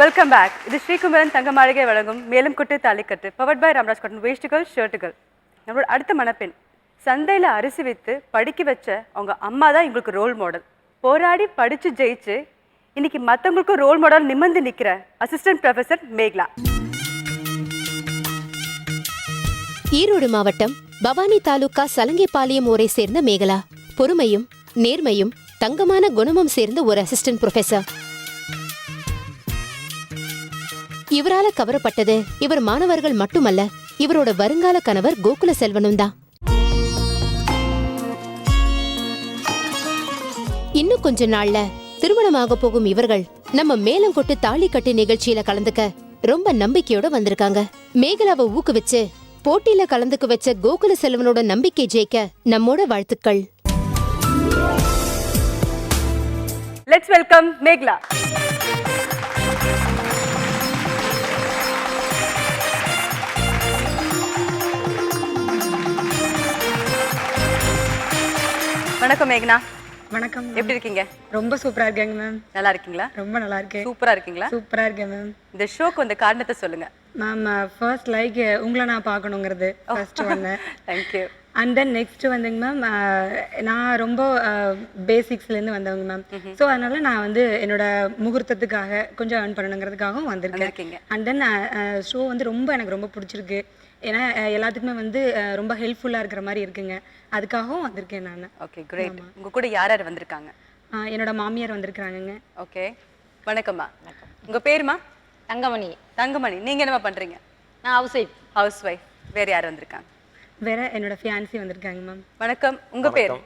Welcome back. இது ஸ்ரீகுமரன் தங்கமாளிகை வழங்கும் மேலும் குட்டு தாலிக்கட்டு பவர்ட் பை ராம்ராஜ் காட்டன் வேஷ்டிகள் ஷர்ட்டுகள். நம்மளோட அடுத்த மணப்பெண் சந்தையில் அரிசி வைத்து படிக்க வச்ச அவங்க அம்மா தான் எங்களுக்கு ரோல் மாடல். போராடி படித்து ஜெயிச்சு இன்னைக்கு மற்றவங்களுக்கும் ரோல் மாடல் நிமிர்ந்து நிற்கிற அசிஸ்டன்ட் ப்ரொஃபசர் மேகலா. ஈரோடு மாவட்டம் பவானி தாலுகா சலங்கைபாளையம் ஊரை சேர்ந்த மேகலா பொறுமையும் நேர்மையும் தங்கமான குணமும் சேர்ந்த ஒரு அசிஸ்டன்ட் ப்ரொஃபசர். இவரால கவரப்பட்டது இவர் மாணவர்கள் மட்டுமல்ல, இவரோட வருங்கால கணவர் கோகுல செல்வனும் தான். இன்னும் கொஞ்ச நாள்ல திருமணமாக போகும் இவர்கள் நம்ம மேலங்கொட்டு தாலி கட்டு நிகழ்ச்சியில கலந்துக்க ரொம்ப நம்பிக்கையோட வந்திருக்காங்க. மேகலாவை ஊக்குவிச்சு போட்டியில கலந்துக்க வச்ச கோகுல செல்வனோட நம்பிக்கை ஜெயிக்க நம்மோட வாழ்த்துக்கள். Let's welcome Megala. வணக்கம் மேகனா. வணக்கம். எப்படி இருக்கீங்க? ரொம்ப சூப்பரா இருக்கேங்க மேம். நல்லா இருக்கீங்களா? ரொம்ப நல்லா இருக்கேன். சூப்பரா இருக்கீங்களா? சூப்பரா இருக்கேன் மேம். இந்த ஷோக்கு வந்த காரணத்தை சொல்லுங்க மேம். ஃபர்ஸ்ட் லைக் உங்களை நான் பார்க்கணுங்கிறது ஃபர்ஸ்ட் ஒன்று. தேங்க்யூ. அண்ட் தென் நெக்ஸ்ட் வந்துங்க மேம், நான் ரொம்ப பேசிக்ஸ்லேருந்து வந்தவங்க மேம். ஸோ அதனால நான் வந்து என்னோட முகூர்த்தத்துக்காக கொஞ்சம் ஏர்ன் பண்ணணுங்கிறதுக்காகவும் வந்திருக்கேன். அண்ட் தென் ஷோ வந்து எனக்கு ரொம்ப பிடிச்சிருக்கு. ஏன்னா எல்லாத்துக்குமே வந்து ரொம்ப ஹெல்ப்ஃபுல்லாக இருக்கிற மாதிரி இருக்குங்க. அதுக்காகவும் வந்திருக்கேன் நான். Okay, great. உங்க கூட யார் யார் வந்திருக்காங்க? என்னோட மாமியார் வந்திருக்கிறாங்கங்க. ஓகே, வணக்கம்மா. உங்க பேருமா? தங்கமணி. தங்கமணி. நீங்க என்னமா பண்றீங்க? நான் ஹவுஸ் ஒய்ஃப். House wife. வேற யார் வந்திருக்காங்க? வேற என்னோட ஃபியான்சி வந்திருக்காங்க மேம். வணக்கம். உங்க பேர்?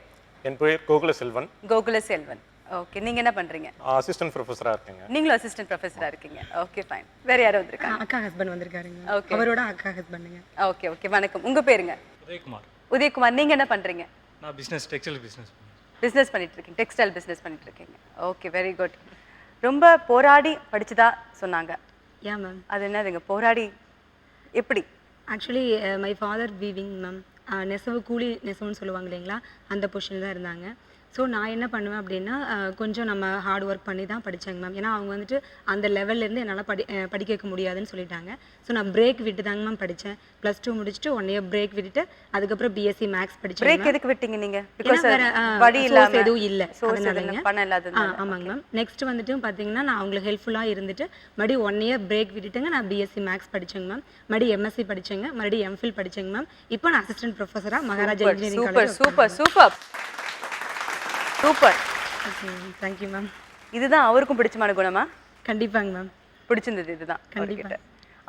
என் பேர் கோகுல செல்வன். கோகுல செல்வன். ஓகே, நீங்க என்ன பண்றீங்க? அசிஸ்டன்ட் ப்ரொஃபஸரா இருக்கீங்க. நீங்களும் அசிஸ்டன்ட் ப்ரொஃபஸரா இருக்கீங்க. Okay, fine. வேற யார் வந்திருக்காங்க? அக்கா ஹஸ்பண்ட் வந்திருக்காருங்க. Okay. அவரோட அக்கா ஹஸ்பண்டுங்க. ஓகே ஓகே, வணக்கம். உங்க பேருங்க? உதயகுமார். உதயகுமார். நீங்க என்ன பண்றீங்க? நான் டெக்ஸ்டைல் பிஸ்னஸ் பிஸ்னஸ் பண்ணிட்டு இருக்கீங்க. டெக்ஸ்டைல் பிஸ்னஸ் பண்ணிட்டு இருக்கீங்க. Okay, very good. ரொம்ப போராடி படிச்சதா சொன்னாங்க. Yeah ma'am. அது என்னதுங்க போராடி? எப்படி? Actually my father weaving ma'am. நெசவு கூலி நெசவுன்னு சொல்லுவாங்க இல்லைங்களா, அந்த பொசிஷனில் தான் இருந்தாங்க. ஸோ நான் என்ன பண்ணுவேன் அப்படின்னா, கொஞ்சம் நம்ம ஹார்ட் ஒர்க் பண்ணி தான் படித்தேங்க மேம். ஏன்னா அவங்க வந்துட்டு அந்த லெவல்லேருந்து என்னால் படிக்க வைக்க முடியாதுன்னு சொல்லிட்டாங்க. ஸோ நான் பிரேக் விட்டு தாங்க மேம் படித்தேன். +2 முடிச்சுட்டு 1 இயர் பிரேக் விட்டுட்டு அதுக்கப்புறம் பிஎஸ்சி மேக்ஸ் படித்தேன். பிரேக் எதுக்கு விட்டீங்க நீங்க? பிகாஸ் வழி இல்லாம எதுவும் இல்லை, அதனாலங்க. பணம் இல்லாதது. ஆமாங்க மேம். நெக்ஸ்ட் வந்துட்டு பார்த்தீங்கன்னா, நான் அவங்களுக்கு ஹெல்ப்ஃபுல்லாக இருந்துட்டு மறுபடியும் 1 இயர் பிரேக் விட்டுட்டுங்க நான் பிஎஸ்சி மேக்ஸ் படித்தேங்க மேம். மறுபடியும் எம்எஸ்சி படித்தேங்க. மறுபடியும் எம்ஃபில் படித்தேங்க மேம். இப்போ நான் அசிஸ்டன்ட் ப்ரொஃபஸராக Maharaja engineering college. Super super super. Thank you ma'am. இதுதான் அவருக்கும் பிடிச்சமான குணமா? கண்டிப்பாங்க மேம். பிடிச்சிருந்தது இதுதான். கண்டிப்பா.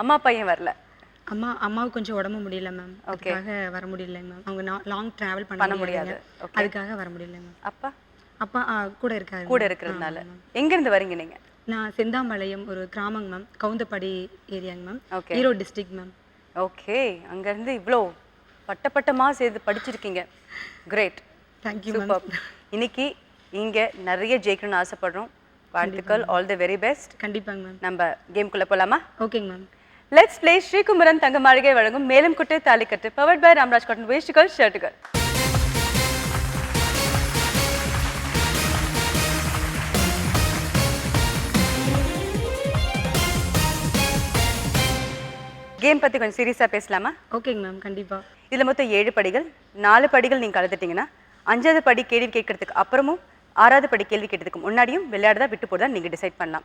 அம்மா பையன் வரல? அம்மாவுக்கு கொஞ்சம் உடம்பு முடியல மேம். அதுக்காக வர முடியல மேம். அவங்க லாங் டிராவல் பண்ண முடியாது, அதுக்காக வர முடியல மேம். அப்பா கூட இருக்காரு. கூட இருக்கிறதுனால. எங்க இருந்து வரீங்க நீங்க? நான் செந்தாம்பாளையம், ஒரு கிராமங்க மேம். கவுந்தப்பாடி ஏரியாங்க ma'am. Erode district ma'am. Okay, அங்க இருந்து இவ்வளோ பட்டமா சேர்ந்து படிச்சிருக்கீங்க. கிரேட். Thank you ma'am. இன்னைக்கு இங்க நிறைய ஜெயிக்கணும்னு ஆசைப்படுறோம். வாழ்த்துக்கள். All the very best. கண்டிப்பாங்க மேம். நம்ம கேம்குள்ள போலாமா? ஓகேங்க ma'am. Let's play Srikumaran Thangamaligai வழங்கும் மேலும் குட்டு தாலிக்கட்டு பவர்ட் பை ராம்ராஜ் காட்டன் வேஷ்டிகள் ஷர்ட்டுகள். கேம் பத்தி கொஞ்சம் சீரியஸா பேசலாமா? ஓகேங்க மேம். கண்டிப்பா. இதுல மொத்தம் 7 படிகள். 4 படிகள் நீங்க கலந்துட்டீங்கன்னா 5வது படி கேள்வி கேட்கறதுக்கு அப்புறமும் 6வது படி கேள்வி கேட்டதுக்கு முன்னாடியும் விளையாடுறதா விட்டு போடுறதா நீங்க டிசைட் பண்ணலாம்.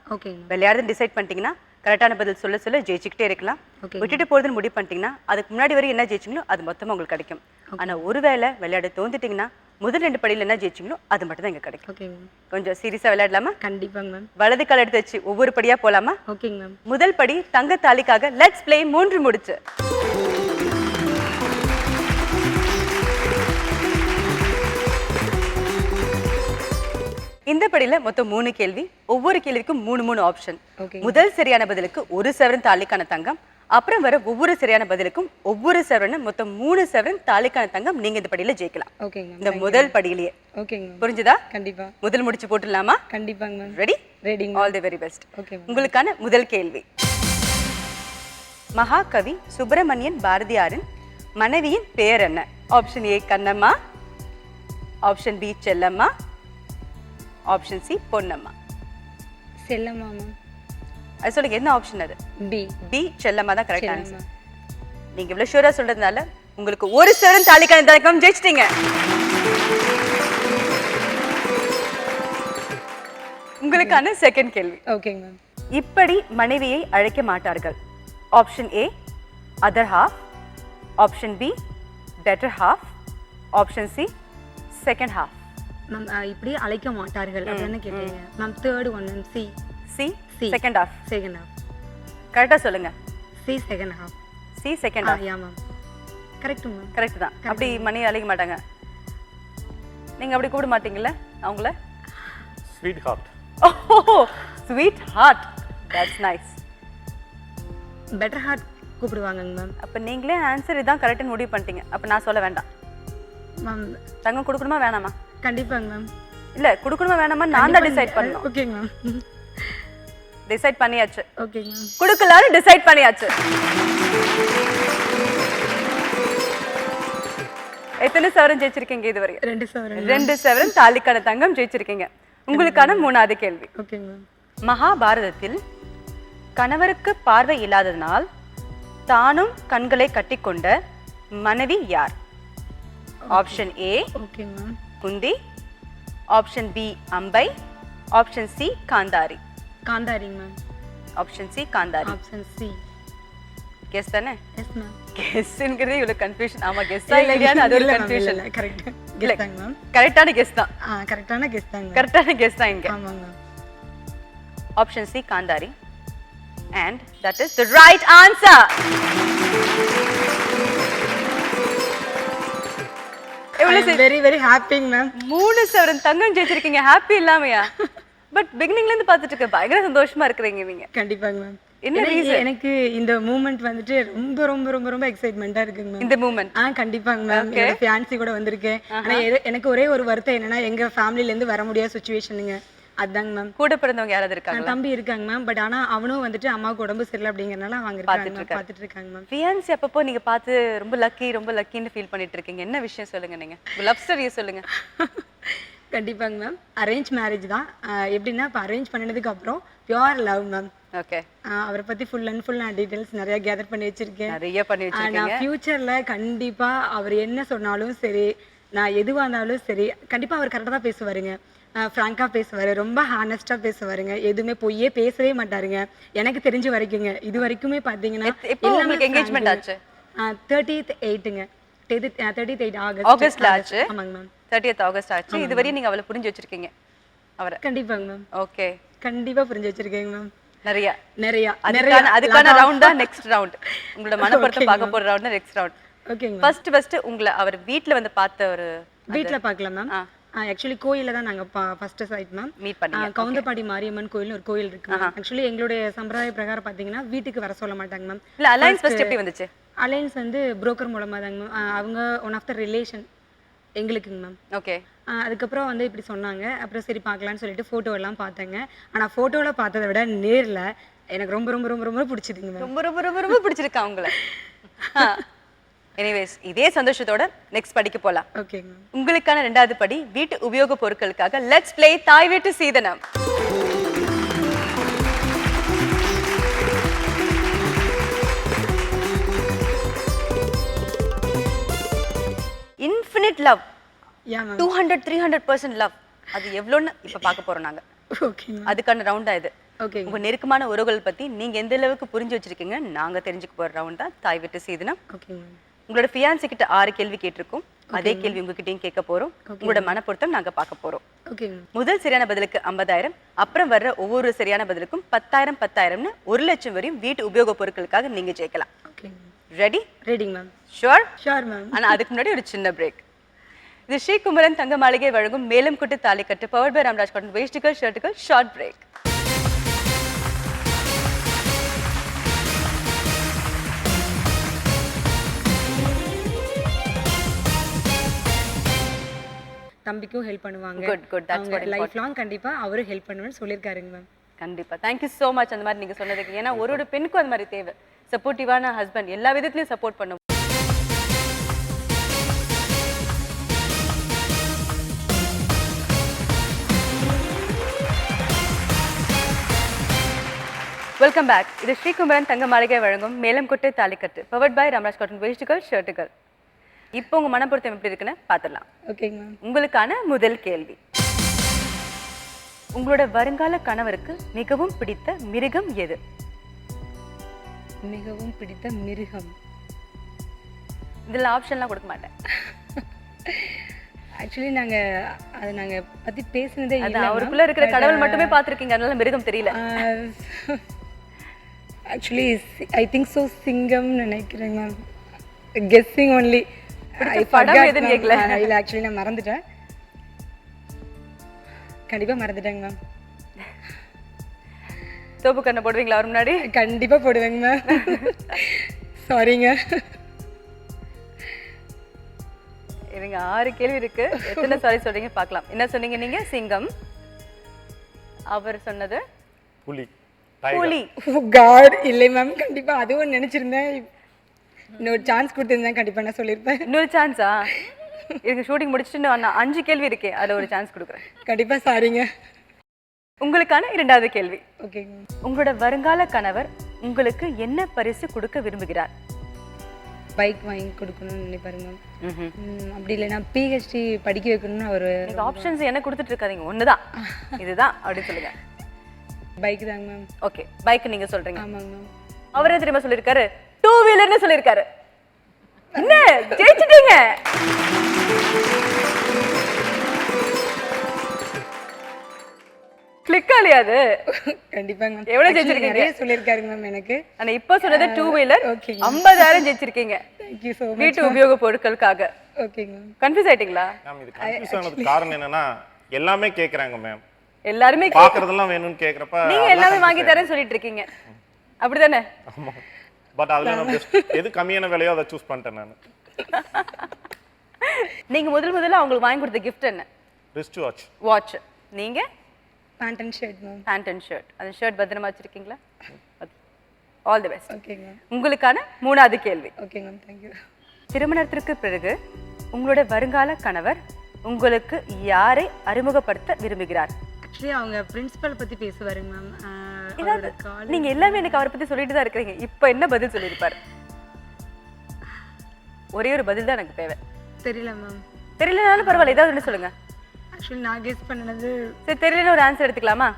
விளையாடுறது டிசைட் பண்ணிட்டீங்கன்னா கரெக்டான பதில் சொல்ல ஜெயிச்சுக்கிட்டே இருக்கலாம். விட்டுட்டு போறதுன்னு முடிவு பண்ணிட்டீங்கன்னா அதுக்கு முன்னாடி வரைக்கும் என்ன ஜெயிச்சிங்களோ அது மொத்தமா உங்களுக்கு கிடைக்கும். ஆனா ஒருவேளை விளையாட தோந்துட்டீங்கன்னா முதல் 2 படியில் என்ன ஜெயிச்சிங்களோ அது மட்டும் தான் இங்க கிடைக்கும். கொஞ்சம் சீரியஸா விளையாடலாமா? கண்டிப்பாங்க மேம். வலது கால் எடுத்து வச்சு ஒவ்வொரு படியா போலாமா? ஓகேங்க மேம். முதல் படி தங்க தாலிக்காக லெட்ஸ் ப்ளே 3 முடிச்சு. இந்த படியில மொத்தம் 3 கேள்வி. ஒவ்வொரு கேள்விக்கும் 3 ஆப்ஷன். முதல் சரியான பதிலுக்கு 1 சவரன் தாலிக்கான தங்கம். அப்புறம் வர ஒவ்வொரு சரியான பதிலுக்கும் ஒவ்வொரு சவரன், மொத்தம் 3 சவரன் தாலிக்கான தங்கம் நீங்க இந்த படியில ஜெயிக்கலாம். இந்த முதல் படியிலேயே. புரிஞ்சுதா? கண்டிப்பா. முதல் முடிச்சு போட்டுடலாமா? கண்டிப்பாங்க ma'am. Ready? Ready. All the very best. உங்களுக்கான முதல் கேள்வி. மகாகவி சுப்பிரமணியன் பாரதியாரின் மனைவியின் பெயர் என்ன? Option A Kannamma, option B Chellamma, option C Ponnamma. Chellamma ma'am. அது சொல்லுங்க, என்ன ஆப்ஷன் அது? பி. பி செல்லம்மா தான் கரெக்ட் ஆன்சர். நீங்க இவ்வளவு ஷூரா சொல்றதுனால உங்களுக்கு ஒரு சவரன் தாலிக்கான தங்கம் ஜெயிச்சிட்டீங்க. உங்களுக்கான செகண்ட் கேள்வி. ஓகேங்க மேம். இப்படி மனைவியை அழைக்க மாட்டார்கள். Option A other half, option be better half, option C second half. Ma'am இப்படி அழைக்க மாட்டார்கள் அப்படின்னு கேட்டீங்க ma'am. Third one ma'am. C. C C second half. Second half. கரெக்டா சொல்லுங்க. C second half. C second half. Yeah ma'am. Correct ma'am. Correct தான். அப்படி மணி அழைக்க மாட்டாங்க. நீங்க அப்படி கூப்பிட மாட்டீங்கல்ல அவங்கள? Sweet heart. ஓ sweet heart. That's nice. Better heart கூப்பிடுவாங்க மேம். அப்ப நீங்களே ஆன்சர் இதான் கரெக்ட்னு முடிவு பண்ணிட்டீங்க. அப்ப நான் சொல்ல வேண்டாம். மேம் தங்கம் கொடுக்கணுமா வேணாமா? கண்டிப்பாங்க மேம். இல்ல கொடுக்கணுமா வேணாமா நான் தான் டிசைட் பண்ணணும். ஓகேங்க மேம். டிசைட் பண்ணியாச்சு. ஓகேங்க மேம். கொடுக்கலாம்னு டிசைட் பண்ணியாச்சு. எத்தனை சவரன் ஜெயிச்சிருக்கீங்க இதுவரை? 2 சவரன். 2 சவரன் தாலிக்கான தங்கம் ஜெயிச்சிருக்கீங்க. உங்களுக்கான மூணாவது கேள்வி. ஓகேங்க மேம். மகாபாரதத்தில் கணவருக்கு பார்வை இல்லாததனால் தானும் கண்களை கட்டிக்கொண்ட மனைவி யார்? ஆப்ஷன் ஏ ஓகேங்க ma'am. Kunti, option B Amba, option C Gandhari. காந்தாரிங்க ma'am. Option C Gandhari. Option C. Guess தானே? Yes ma'am. கெஸ்ங்கிறதே இவ்வளவு கன்ஃபியூஷன். ஆமா கெஸ் தான் இல்லையான்னு அது ஒரு கன்ஃபியூஷன். கரெக்ட். கெஸ் தாங்க மேம். கரெக்டான கெஸ் தான். கரெக்டான கெஸ் தாங்க. கரெக்டான கெஸ் தான் இங்க. ஆமாங்க ma'am. Option C Gandhari. And that is the right answer. Very very happy ma'am. 3 சவரன் தங்கம் ஜெயிச்சிருக்கீங்க. ஹாப்பி இல்லாமையா? பட் பிகினிங்ல இருந்து பார்த்துட்டு இருக்க பயங்கர சந்தோஷமா இருக்கிறீங்க நீங்க. கண்டிப்பாங்க மேம். என்ன ரீசன்? எனக்கு இந்த மூமெண்ட் வந்துட்டு ரொம்ப ரொம்ப ரொம்ப ரொம்ப எக்ஸைட்மெண்டா இருக்குங்க மேம். இந்த மூமெண்ட் கண்டிப்பாங்க மேம். என்னோட ஃபியான்சி கூட வந்திருக்கேன். ஆனா எனக்கு ஒரே ஒரு வருத்தம் என்னன்னா எங்க ஃபேமிலில இருந்து வர முடியாத சிச்சுவேஷனுங்க. அதாங்க மேம். கூட பிறந்தவங்க யாராவது இருக்காங்க? தம்பி இருக்காங்க மேம். பட் ஆனா அவனும் வந்துட்டு அம்மாவுக்கு உடம்பு சரியில்லை அப்படிங்கறனால அவங்க இருக்காங்க பார்த்துட்டு இருக்காங்க மேம். ஃபியான்சி அப்பப்போ நீங்க பார்த்து ரொம்ப லக்கின்னு ஃபீல் பண்ணிட்டு இருக்கீங்க. என்ன விஷயம் சொல்லுங்க நீங்க? லவ் ஸ்டோரியை சொல்லுங்க. கண்டிப்பாங்க மேம். அரேஞ்ச் மேரேஜ் தான். எப்படின்னா இப்போ அரேஞ்ச் பண்ணதுக்கு அப்புறம் பியூர் லவ் மேம். ஓகே. அவரை பத்தி ஃபுல் அண்ட் ஃபுல் நான் டீடைல்ஸ் நிறைய கேதர் பண்ணி வச்சிருக்கேன். நிறைய பண்ணி வச்சிருக்கீங்க. நான் ஃபியூச்சர்ல கண்டிப்பா அவர் என்ன சொன்னாலும் சரி, நான் எதுவா இருந்தாலும் சரி, கண்டிப்பா அவர் கரெக்டா தான் பேசுவாருங்க. ஃப்ராங்கா பேசுவாரு, ரொம்ப ஹானஸ்டா பேசுவாருங்க. எதுவுமே பொய்யே பேசவே மாட்டாருங்க. எனக்கு தெரிஞ்ச வரைக்குங்க இது வரைக்குமே பாத்தீங்கன்னா எப்போ உங்களுக்கு என்கேஜ்மென்ட் ஆச்சு? 30th 8ங்க. 30th 8 ஆகஸ்ட்ல ஆச்சு. ஆமாங்க மேம். 30th ஆகஸ்ட் ஆச்சு. இதுவரை நீங்க அவளை புரிஞ்சு வச்சிருக்கீங்க அவரை? கண்டிப்பாங்க மேம். ஓகே. கண்டிப்பா புரிஞ்சு வச்சிருக்கேங்க மேம். நிறைய நிறைய அதுக்கான ரவுண்ட் தான் நெக்ஸ்ட் ரவுண்ட். உங்களோட மனப்பொருத்த பார்க்க போற ரவுண்ட் நெக்ஸ்ட் ரவுண்ட். ஓகேங்க. ஃபர்ஸ்ட் உங்களை அவர் வீட்ல வந்து பார்த்த ஒரு வீட்ல பார்க்கல மேம். ஆக்சுவலி கோயில்ல தான் நாங்க ஃபர்ஸ்ட் சைட் மேம் மீட் பண்ணீங்க. கவுந்தப்பாடி மாரியம்மன் கோயில்னு ஒரு கோயில் இருக்கு. ஆக்சுவலி எங்களுடைய சம்பிரதாய பிரகாரம் பாத்தீங்கன்னா வீட்டுக்கு வர சொல்ல மாட்டாங்க மேம். இல்ல அலைன்ஸ் ஃபர்ஸ்ட் எப்படி வந்துச்சு? அலைன்ஸ் வந்து புரோக்கர் மூலமா தாங்க மேம். அவங்க ஒன் ஆஃப் த ரிலேஷன் எங்களுக்குங்க மேம். ஓகே. அதுக்கப்புறம் வந்து இப்படி சொன்னாங்க. அப்புறம் சரி பார்க்கலான்னு சொல்லிட்டு ஃபோட்டோ எல்லாம் பார்த்தேங்க. ஆனால் ஃபோட்டோவில் பார்த்ததை விட நேரில் எனக்கு ரொம்ப ரொம்ப ரொம்ப ரொம்ப பிடிச்சிதுங்க மேம். ரொம்ப ரொம்ப ரொம்ப ரொம்ப பிடிச்சிருக்கா உங்களை? எனிவேஸ் இதே சந்தோஷத்தோட நெக்ஸ்ட் படிக்க போலாம். ஓகேங்க. உங்களுக்கான 2வது படி வீட்டு உபயோக பொருட்களுக்காக லெட்ஸ் ப்ளே தாய் வீட்டு சீதனம். Infinite love. Yeah ma'am. 200-300% love. அது எவ்வளோன்னு இப்ப பார்க்க போறோம் நாங்க. ஓகேங்க. அதுக்கான ரவுண்டா இது. ஓகே. உங்க நெருக்கமான உறவுகள் பத்தி நீங்க எந்த அளவுக்கு புரிஞ்சு வச்சிருக்கீங்க நாங்க தெரிஞ்சுக்க போற ரவுண்ட் தான் தாய் வீட்டு சீதனம். ஓகேங்க. உங்களோட ஃபியான்சி கிட்ட 6 கேள்வி கேட்டிருக்கோம். அதே கேள்வி உங்ககிட்டயும் கேட்க போறோம். உங்களோட மனப்பொருத்தம் நாங்க பார்க்க போறோம். ஓகேங்க. முதல் சரியான பதிலுக்கு 50,000, அப்புறம் வர்ற ஒவ்வொரு சரியான பதிலுக்கும் 10,000 1 லட்சம் வரையும் வீட்டு உபயோக பொருட்களுக்காக நீங்க ஜெயிக்கலாம். ஓகேங்க. ரெடி? ரெடிங்க மேம். ஷூர்? Sure ma'am. ஆனா அதுக்கு முன்னாடி ஒரு சின்ன பிரேக். இது ஸ்ரீகுமரன் தங்க மாளிகை வழங்கும் மேலும் கொட்டு தாலி கட்டு பவர்ட் பை ராம்ராஜ் காட்டன் வேஷ்டிகள் ஷர்ட்டுகள் ஷார்ட் பிரேக். தம்பிக்கும் ஹெல்ப் பண்ணுவாங்க. Good that's what life long கண்டிப்பா அவரு ஹெல்ப் பண்ணுவேன்னு சொல்லிருக்காருங்க மேம். கண்டிப்பா. Thank you so much அந்த மாதிரி நீங்க சொன்னதுக்கு. ஏன்னா ஒரு பெண்ணுக்கும் அந்த மாதிரி தேவை. சப்போர்ட்டிவான ஹஸ்பண்ட் எல்லா விதத்திலயும் சப்போர்ட் பண்ணும். Welcome back. இது ஸ்ரீகுமரன் தங்க மாளிகை வழங்கும் Melam Kottu Thalikattu powered by Ramraj cotton வேஷ்டிகள் ஷர்ட்டுகள். இப்போ உங்க மனப்பொருத்தம் எப்படி இருக்குன்னு பார்த்துடலாம். ஓகேங்க மேம். உங்களுக்கான முதல் கேள்வி, உங்களோட வருங்கால கணவருக்கு மிகவும் பிடித்த மிருகம் எது? மிகவும் பிடித்த மிருகம். இதில் ஆப்ஷன்லாம் கொடுக்க மாட்டேன். ஆக்சுவலி நாங்கள் பற்றி பேசினதே அது இல்லை. அவருக்குள்ள இருக்கிற கடவுள் மட்டுமே பார்த்துருக்கீங்க, அதனால மிருகம் தெரியல. ஆக்சுவலி ஐ திங்க் ஸோ சிங்கம்னு நினைக்கிறேன் மேம். Guessing only. படம் எதுன்னு கேட்கல. இல்லை ஆக்சுவலி நான் மறந்துட்டேன். கண்டிப்பாக மறந்துட்டேங்க மேம். தோப்பு கண்ணை போடுவீங்களா அவர் முன்னாடி? கண்டிப்பாக போடுவேங்க மேம். சாரிங்க. இவங்க 6 கேள்வி இருக்கு. எத்தனை சாரி சொல்றீங்க பார்க்கலாம். என்ன சொன்னீங்க நீங்க? சிங்கம். அவர் சொன்னது புலி. புலி. காட் இல்லை மேம். கண்டிப்பாக அதுவும் நினச்சிருந்தேன். இன்னொரு சான்ஸ் கொடுத்துருந்தேன் கண்டிப்பாக நான் சொல்லியிருப்பேன். இன்னொரு சான்ஸா? இதுக்கு ஷூட்டிங் முடிச்சுட்டு நான் 5 கேள்வி இருக்கே, அதில் ஒரு சான்ஸ் கொடுக்குறேன். கண்டிப்பாக சாரிங்க. உங்களுக்கான 2வது கேள்வி, ஓகேங்க மேம். உங்களோட வருங்கால கணவர் உங்களுக்கு என்ன பரிசு கொடுக்க விரும்புகிறார்? பைக் வாங்கி கொடுக்கணும்னு நினைப்பாரு மேம். அப்படி இல்லைன்னா பிஹெச்டி படிக்க வைக்கணும்னு அவர். நீங்க ஆப்ஷன்ஸ் என்ன கொடுத்துட்டு இருக்காதீங்க, ஒண்ணுதான் இதுதான் அப்படின்னு சொல்லுங்க. பைக் தாங்க மேம். ஓகே, பைக் நீங்க சொல்றீங்க. ஆமாங்க மேம். அவர் என்ன தெரியுமா சொல்லியிருக்காரு? 2 வீலர்னு சொல்லியிருக்காரு. என்ன ஜெயிச்சிட்டீங்க. கிளிக் ஆலியா அது? கண்டிப்பாங்க மேம். எவ்வளவு ஜெயிச்சிருக்கீங்க? நிறைய சொல்லியிருக்காருங்க மேம் எனக்கு. ஆனா இப்போ சொன்னது 2 wheeler. Okay. 50,000 ஜெயிச்சிருக்கீங்க. Thank you so much. வீட்டு உபயோக பொருட்களுக்காக. ஓகேங்க மேம். கன்ஃபியூஸ் ஆயிட்டீங்களா? மேம் இது கன்ஃபியூஸ் ஆனதுக்கு காரணம் என்னன்னா எல்லாமே கேக்குறாங்க மேம். எல்லாருமே பாக்குறதெல்லாம் வேணும்னு கேக்குறப்ப நீங்க எல்லாமே வாங்கி தரேன்னு சொல்லிட்டு இருக்கீங்க. அப்படிதானே? ஆமா. பட் அதுல நான் பெஸ்ட் எது கம்மியான விலையோ அதை சூஸ் பண்ணிட்டேன் நான். நீங்க முதல்ல அவங்களுக்கு வாங்கி கொடுத்த gift என்ன? Wrist watch. வாட்ச். நீங்க? Pant and shirt ma'am. Pant and shirt. அந்த ஷர்ட் பத்திரமா வச்சிருக்கீங்களா? All the best. ஓகேங்க மேம். உங்களுக்கான 3வது கேள்வி, ஓகேங்க மேம். Thank you. திருமணத்திற்கு பிறகு உங்களோட வருங்கால கணவர் உங்களுக்கு யாரை அறிமுகப்படுத்த விரும்புகிறார்? ஆக்சுவலி அவங்க பிரின்சிபல் பற்றி பேசுவாருங்க மேம். ஏதாவது நீங்க எல்லாமே எனக்கு அவரை பத்தி சொல்லிட்டு தான் இருக்கீங்க. இப்போ என்ன பதில் சொல்லியிருப்பாரு? ஒரே ஒரு பதில் தான் எனக்கு தேவை. தெரியல மேம். தெரியலனாலும் பரவாயில்ல, ஏதாவது ஒன்று சொல்லுங்க. ஆக்சுவலி நான் கெஸ் பண்ணது. சரி, தெரியலன்னு ஒரு ஆன்சர் எடுத்துக்கலாமா?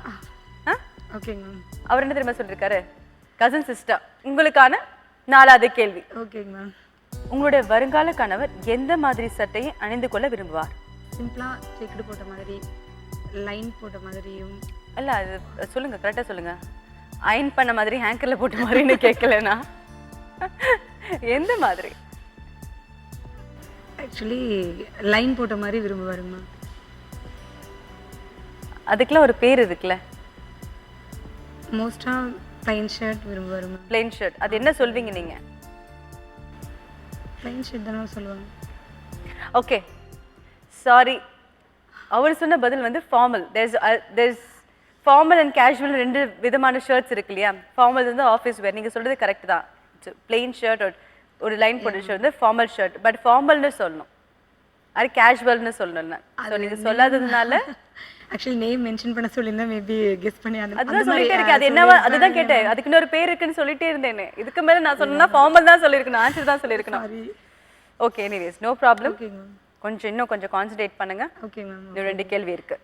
ஓகேங்க மேம். அவர் என்ன தெரியுமா சொல்லியிருக்காரு? Cousin sister. உங்களுக்கான 4வது கேள்வி, ஓகேங்க மேம். உங்களுடைய வருங்கால கணவர் எந்த மாதிரி சட்டையை அணிந்து கொள்ள விரும்புவார்? சிம்பிளாக செக்குடு போட்ட மாதிரி, லைன் போட்ட மாதிரியும். இல்ல அது சொல்லுங்க, கரெக்டா சொல்லுங்க. அயன் பண்ண மாதிரி, ஹேங்கர்ல போட்ட மாதிரின்னு கேட்கலனா எந்த மாதிரி? ஆக்சுவலி லைன் போட்ட மாதிரி விரும்புவாருங்க மேம். அதுக்கெல்லாம் ஒரு பேர் இருக்குல்ல. மோஸ்ட்டாக ப்ளைன் ஷர்ட் விரும்புவாரு மேம். Plain shirt. அது என்ன சொல்வீங்க நீங்க? ப்ளைன் ஷர்ட் தானே சொல்லுவாங்க. Okay, sorry. அவர் சொன்ன பதில் வந்து formal. there's formal and casual 2 விதமான ஷர்ட்ஸ் இருக்கு இல்லையா? ஃபார்மல் வந்து ஆஃபீஸ் வேர். நீங்கள் சொல்கிறது கரெக்ட் தான். பிளெயின் ஷர்ட் ஒரு லைன் போட்ட ஷர்ட் வந்து ஃபார்மல் ஷர்ட். பட் ஃபார்மல்னு சொல்லணும், அது கேஷுவல்னு சொல்லணும். ஸோ நீங்கள் சொல்லாததுனால ஆக்சுவலி நேம் மென்ஷன் பண்ண சொல்லியிருந்தா மேபி கெஸ் பண்ணி அதுதான் சொல்லிட்டே இருக்கேன். அது என்னவா அதுதான் கேட்டேன். அதுக்கு இன்னொரு பேர் இருக்குன்னு சொல்லிட்டே இருந்தேன். இதுக்கு மேலே நான் சொன்னா ஃபார்மல் தான் சொல்லியிருக்கணும், ஆன்சர் தான் சொல்லியிருக்கணும். Okay, anyways, no problem. இன்னும் கொஞ்சம் கான்சன்ட்ரேட் பண்ணுங்க. Okay ma'am. இன்னும் 2 கேள்வி இருக்கு.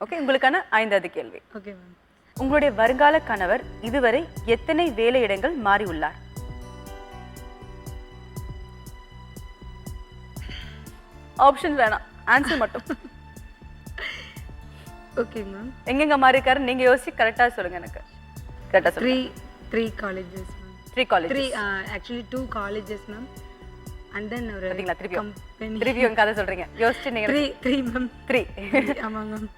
ஓகே, உங்களுக்கான 5வது கேள்வி, ஓகே மேம். உங்களுடைய வருங்கால கணவர் இதுவரை எத்தனை வேலையிடங்கள் மாறி உள்ளார்? ஆப்ஷன் வேணாம், ஆன்சர் மட்டும். Okay ma'am. எங்கெங்க மாறி இருக்காரு நீங்க யோசிச்சு கரெக்டா சொல்லுங்க. எனக்கு கரெக்டா சொல்லுங்க. 3 colleges ma'am. 3 colleges. 3 actually 2 colleges ma'am. And then ஒரு கம்பெனி. திருப்பியும் கதை சொல்றீங்க, யோசிச்சு நீங்க. 3 மேம். 3 ஆமாங்க மேம்.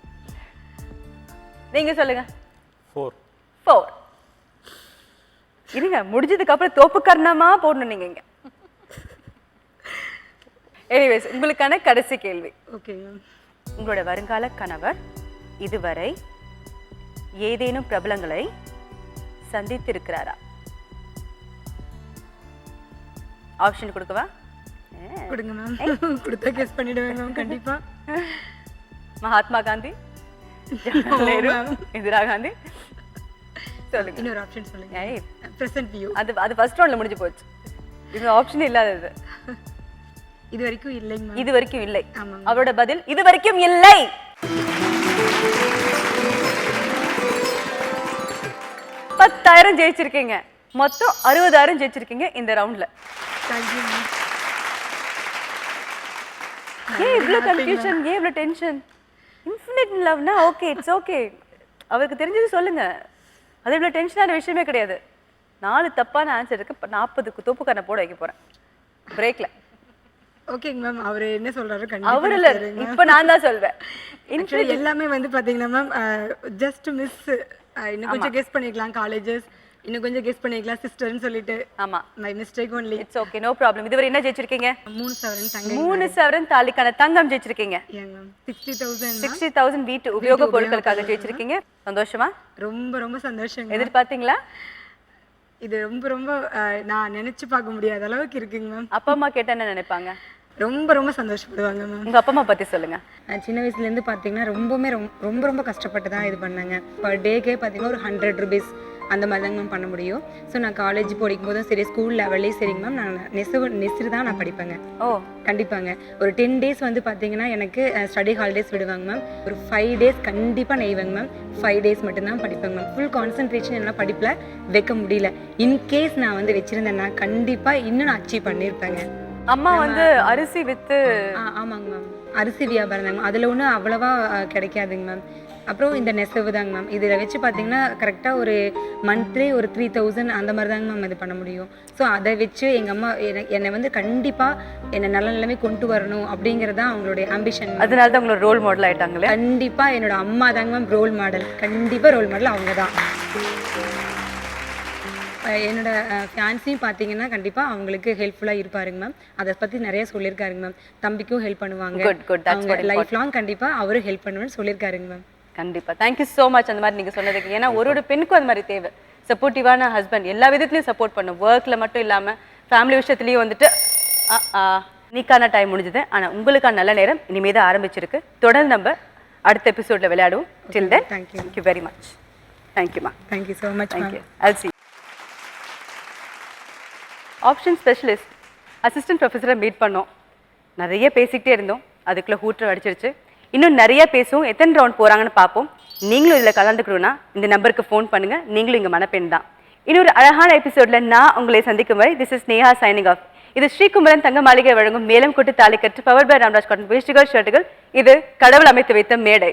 நீங்க சொல்லுங்க. 4. இருங்க, முடிஞ்சதுக்கு அப்புறம் தோப்பு கர்ணமா போடணும் நீங்க இங்க. எனிவேஸ், உங்களுக்கான கடைசி கேள்வி, ஓகே மேம். உங்களோட வருங்கால கணவர் இதுவரை ஏதேனும் பிரபலங்களை சந்தித்திருக்கிறாரா? ஆப்ஷன் கொடுக்கவா? கொடுங்க மேம். கொடுத்தா கெஸ் பண்ணிடுவேன் மேம் கண்டிப்பா. மகாத்மா காந்தி, ஜவஹர்லால் நேரு, இந்திரா காந்தி. சொல்லுங்க. இன்னொரு ஆப்ஷன் சொல்லுங்க. ஏய், பிரசன்ட் வியூ. அது ஃபர்ஸ்ட் ரவுண்ட்ல முடிஞ்சு போச்சு. இது ஆப்ஷன் இல்லாதது. இது வரைக்கும் இல்லைங்க மேம். இது வரைக்கும் இல்லை. ஆமாம். அவரோட பதில் இது வரைக்கும் இல்லை. 10,000 ஜெயிச்சிருக்கீங்க. மொத்தம் 60,000 ஜெயிச்சிருக்கீங்க இந்த ரவுண்ட்ல. Thank you ma'am. ஏன் இவ்ளோ கன்ஃபியூஷன், ஏன் இவ்ளோ டென்ஷன்? இன்ஃபினிட் லவ்னா ஓகே, இட்ஸ் ஓகே. அவருக்கு தெரிஞ்சது சொல்லுங்க. அது இவ்ளோ டென்ஷனான விஷயமே கிடையாது. 4 தப்பான ஆன்சர் இருக்கு. 40க்கு தோப்புக்கான போட வைக்க போறேன் பிரேக்ல. ஓகேங்க மேம். அவர் என்ன சொல்றாரு கண்டிப்பா அவர் இல்ல, இப்போ நான் தான் சொல்வேன். Actually எல்லாமே வந்து பாத்தீங்கன்னா மேம் ஜஸ்ட் மிஸ். இன்னும் கொஞ்சம் கெஸ் பண்ணிக்கலாம் காலேஜஸ், இன்னும் கொஞ்சம் கெஸ் பண்ணிக்கலாம் சிஸ்டர்னு சொல்லிட்டு. ஆமா, my mistake only. It's okay, no problem. இதுவரை என்ன ஜெயிச்சிருக்கீங்க? 3 சவரன் தங்கம். 3 சவரன் தாலிக்கான தங்கம் ஜெயிச்சிருக்கீங்க. ஏங்க மேம் 60,000. 60,000 வீட்டு உபயோக பொருட்களுக்காக ஜெயிச்சிருக்கீங்க. சந்தோஷமா? ரொம்ப ரொம்ப சந்தோஷங்க. எதிர்பார்த்தீங்களா? இது ரொம்ப ரொம்ப நான் நினைச்சு பார்க்க முடியாத அளவுக்கு இருக்குங்க மேம். அப்பா அம்மா கேட்டா என்ன நினைப்பாங்க? ரொம்ப ரொம்ப சந்தோஷப்படுவாங்க மேம். உங்க அப்பா அம்மா பத்தி சொல்லுங்க. சின்ன வயசுலேருந்து பார்த்தீங்கன்னா ரொம்ப ரொம்ப கஷ்டப்பட்டு தான் இது பண்ணாங்க. பர் டேக்கே பார்த்தீங்கன்னா ஒரு 100 rupees அந்த மாதிரி தாங்க மேம் பண்ண முடியும். ஸோ நான் காலேஜ் படிக்கும் போதும் சரி, ஸ்கூல் லெவல்லையும் சரிங்க மேம், நான் நெசவு தான் நான் படிப்பேங்க. ஓ, கண்டிப்பாங்க. ஒரு 10 days வந்து பார்த்தீங்கன்னா எனக்கு ஸ்டடி ஹாலிடேஸ் விடுவாங்க மேம். ஒரு 5 days கண்டிப்பாக நெய்வாங்க மேம். 5 days மட்டும்தான் படிப்பேங்க மேம். ஃபுல் கான்சன்ட்ரேஷன் என்னால் படிப்பில் வைக்க முடியல. இன்கேஸ் நான் வந்து வச்சுருந்தேன்னா கண்டிப்பாக இன்னும் நான் அச்சீவ் பண்ணியிருப்பேங்க. அம்மா வந்து அரிசி வித்து. ஆமாங்க மேம், அரிசி வியாபாரம் தாங்க மேம். அதில் ஒன்றும் அவ்வளவா கிடைக்காதுங்க மேம். அப்புறம் இந்த நெசவு தாங்க மேம். இதில் வச்சு பார்த்தீங்கன்னா கரெக்டாக ஒரு மந்த்லி ஒரு 3,000 அந்த மாதிரி தாங்க மேம் இது பண்ண முடியும். ஸோ அதை வச்சு எங்கள் அம்மா என்னை வந்து கண்டிப்பாக என்னை நல்ல நிலைமை கொண்டு வரணும் அப்படிங்கிறது தான் அவங்களுடைய ஆம்பிஷன். அதனால தான் உங்களோட ரோல் மாடல் ஆயிட்டாங்களே. கண்டிப்பாக என்னோட அம்மா தாங்க மேம் ரோல் மாடல். கண்டிப்பாக ரோல் மாடல் அவங்க தான். என்னோட ஃபேன்ஸையும் பார்த்தீங்கன்னா கண்டிப்பாக அவங்களுக்கு ஹெல்ப்ஃபுல்லாக இருப்பாருங்க மேம். அதை பற்றி நிறைய சொல்லியிருக்காருங்க மேம். தம்பிக்கும் ஹெல்ப் பண்ணுவாங்க. அவங்க லைஃப் லாங் கண்டிப்பாக அவரும் ஹெல்ப் பண்ணுவேன்னு சொல்லியிருக்காருங்க மேம். கண்டிப்பா, தேங்க்யூ ஸோ மச் அந்த மாதிரி நீங்க சொன்னதுக்கு. ஏன்னா ஒரு பெண்ணுக்கும் அது மாதிரி தேவை. சப்போர்ட்டிவான ஹஸ்பண்ட் எல்லா விதத்துலையும் சப்போர்ட் பண்ணும். ஒர்க்கில் மட்டும் இல்லாமல் ஃபேமிலி விஷயத்துலையும் வந்துட்டு நீக்கான டைம் முடிஞ்சது. ஆனால் உங்களுக்கான நல்ல நேரம் இனிமே தான் ஆரம்பிச்சிருக்கு. தொடர்ந்து நம்ம அடுத்த எபிசோடில் விளையாடுவோம். Till then thank you very much. தேங்க்யூமா. Thank you so much. Thank you. I'll see. Option specialist assistant ப்ரொஃபஸரை மீட் பண்ணோம். நிறைய பேசிக்கிட்டே இருந்தோம். அதுக்குள்ளே ஹூட்டர் அடிச்சிருச்சு. இன்னும் நிறைய பேசுவோம். எத்தனை ரவுண்ட் போகிறாங்கன்னு பார்ப்போம். நீங்களும் இதில் கலந்துக்கணும்னா இந்த நம்பருக்கு ஃபோன் பண்ணுங்கள். நீங்களும் இங்கே மனப்பெண் தான். இன்னொரு அழகான எபிசோடில் நான் உங்களை சந்திக்கும் வரை this is Neha signing off. இது ஸ்ரீகுமரன் தங்க மாளிகை வழங்கும் மேலம் கொட்டு தாலி கட்டு பவர் பை ராம்ராஜ் காட்டன் வேஷ்டிகள் ஷர்ட்டுகள். இது கடவுள் அமைத்து வைத்த மேடை.